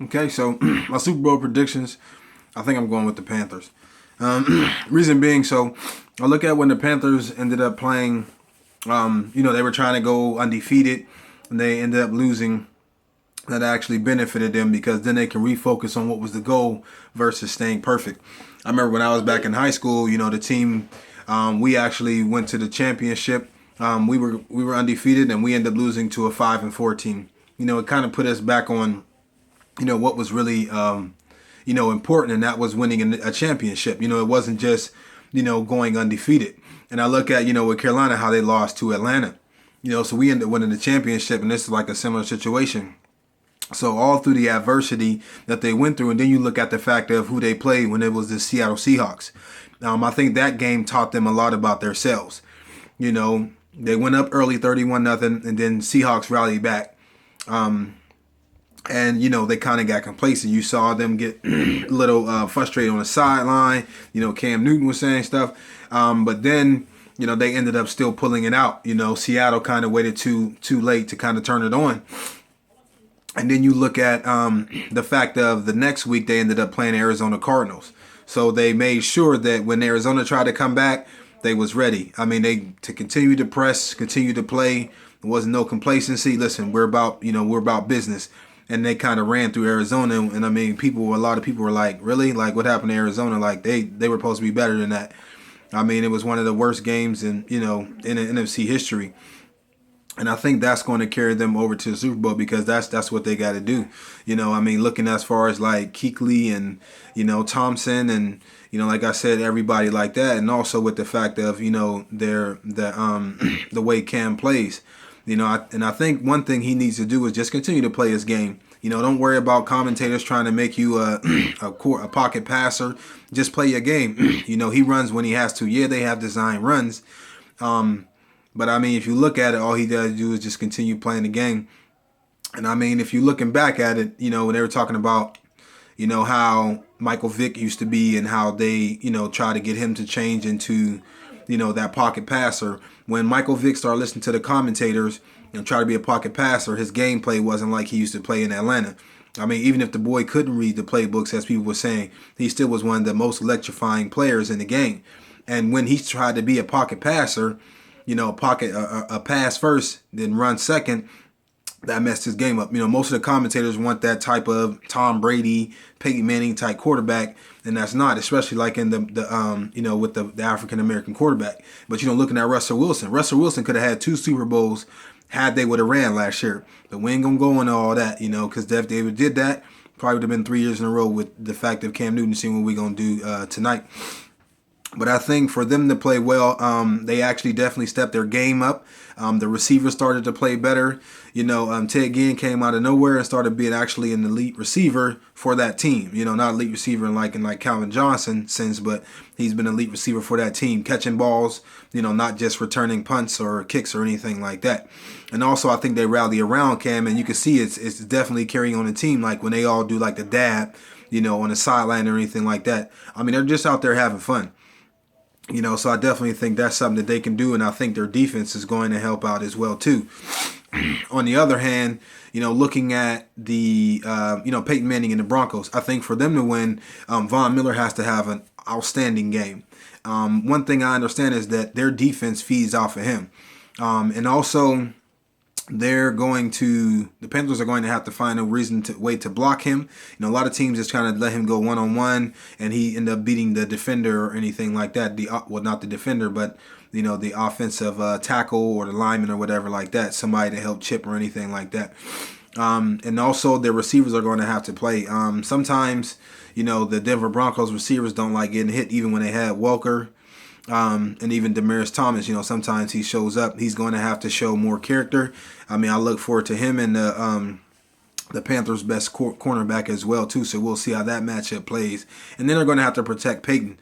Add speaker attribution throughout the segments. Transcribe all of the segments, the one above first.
Speaker 1: Okay, so my Super Bowl predictions, I think I'm going with the Panthers. Reason being, so I look at when the Panthers ended up playing. They were trying to go undefeated, and they ended up losing. That actually benefited them because then they can refocus on what was the goal versus staying perfect. I remember when I was back in high school, the team, we actually went to the championship. We were undefeated and we ended up losing to a 5-4 team. It kind of put us back on, what was really, important, and that was winning a championship. It wasn't just, going undefeated. And I look at, with Carolina, how they lost to Atlanta. So we ended up winning the championship, and this is like a similar situation. So all through the adversity that they went through, and then you look at the fact of who they played when it was the Seattle Seahawks. I think that game taught them a lot about themselves. They went up early 31-0, and then Seahawks rallied back. And they kind of got complacent. You saw them get a little frustrated on the sideline. Cam Newton was saying stuff, but then they ended up still pulling it out. Seattle kind of waited too late to kind of turn it on. And then you look at the fact of the next week they ended up playing Arizona Cardinals. So they made sure that when Arizona tried to come back, they was ready. I mean, they to continue to press, continue to play. There wasn't no complacency. Listen, we're about business. And they kind of ran through Arizona. And I mean, a lot of people were like, really? Like, what happened to Arizona? Like, they were supposed to be better than that. I mean, it was one of the worst games in the NFC history. And I think that's going to carry them over to the Super Bowl because that's what they got to do. Looking as far as like Kuechly and, Thompson and, like I said, everybody like that. And also with the fact of, the way Cam plays. I think one thing he needs to do is just continue to play his game. Don't worry about commentators trying to make you a pocket passer. Just play your game. He runs when he has to. Yeah, they have design runs. But I mean, if you look at it, all he does do is just continue playing the game. And I mean, if you're looking back at it, when they were talking about, how Michael Vick used to be and how they, try to get him to change into, that pocket passer. When Michael Vick started listening to the commentators and try to be a pocket passer, his gameplay wasn't like he used to play in Atlanta. I mean, even if the boy couldn't read the playbooks, as people were saying, he still was one of the most electrifying players in the game. And when he tried to be a pocket passer, a pass first, then run second, that messed his game up. Most of the commentators want that type of Tom Brady, Peyton Manning type quarterback, and that's not, especially like in with the African American quarterback. But looking at Russell Wilson could have had 2 Super Bowls had they would have ran last year. But we ain't gonna go into all that, because if they did that, probably would have been 3 years in a row with the fact of Cam Newton seeing what we gonna do tonight. But I think for them to play well, they actually definitely stepped their game up. The receivers started to play better. Ted Ginn came out of nowhere and started being actually an elite receiver for that team. Not elite receiver in like Calvin Johnson sense, but he's been an elite receiver for that team, catching balls, not just returning punts or kicks or anything like that. And also, I think they rally around Cam, and you can see it's definitely carrying on the team. Like when they all do like the dab, on the sideline or anything like that. I mean, they're just out there having fun. So I definitely think that's something that they can do, and I think their defense is going to help out as well too. On the other hand, looking at the Peyton Manning and the Broncos, I think for them to win, Von Miller has to have an outstanding game. One thing I understand is that their defense feeds off of him, and also the Panthers are going to have to find a way to block him. A lot of teams just kind of let him go one-on-one, and he end up beating the defender or anything like that. Not the defender, but the offensive tackle or the lineman or whatever like that. Somebody to help chip or anything like that. And also their receivers are going to have to play. Sometimes the Denver Broncos receivers don't like getting hit, even when they had Welker. And even Demaryius Thomas, sometimes he shows up. He's going to have to show more character. I mean, I look forward to him and the Panthers' best cornerback as well too. So we'll see how that matchup plays. And then they're going to have to protect Peyton.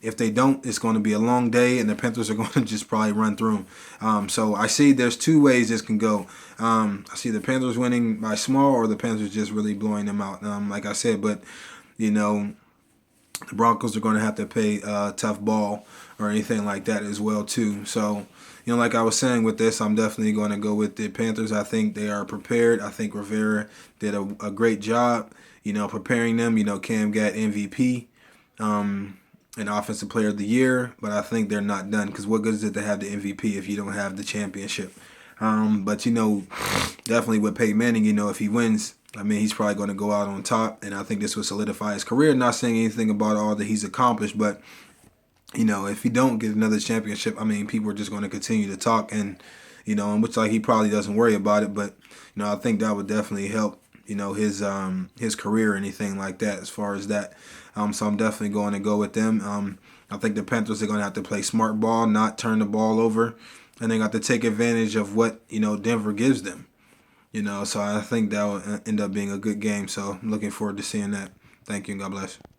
Speaker 1: If they don't, it's going to be a long day, and the Panthers are going to just probably run through them. So I see there's 2 ways this can go. I see the Panthers winning by small, or the Panthers just really blowing them out. Like I said, but the Broncos are going to have to play tough ball or anything like that as well too. So, like I was saying with this, I'm definitely going to go with the Panthers. I think they are prepared. I think Rivera did a great job, preparing them. Cam got MVP, and Offensive Player of the Year, but I think they're not done because what good is it to have the MVP if you don't have the championship? But definitely with Peyton Manning, if he wins, I mean, he's probably going to go out on top, and I think this will solidify his career. Not saying anything about all that he's accomplished, but if he don't get another championship, I mean, people are just going to continue to talk, and which like he probably doesn't worry about it, but I think that would definitely help, his career or anything like that as far as that. So I'm definitely going to go with them. I think the Panthers are going to have to play smart ball, not turn the ball over, and they got to take advantage of what Denver gives them. So I think that will end up being a good game. So I'm looking forward to seeing that. Thank you and God bless.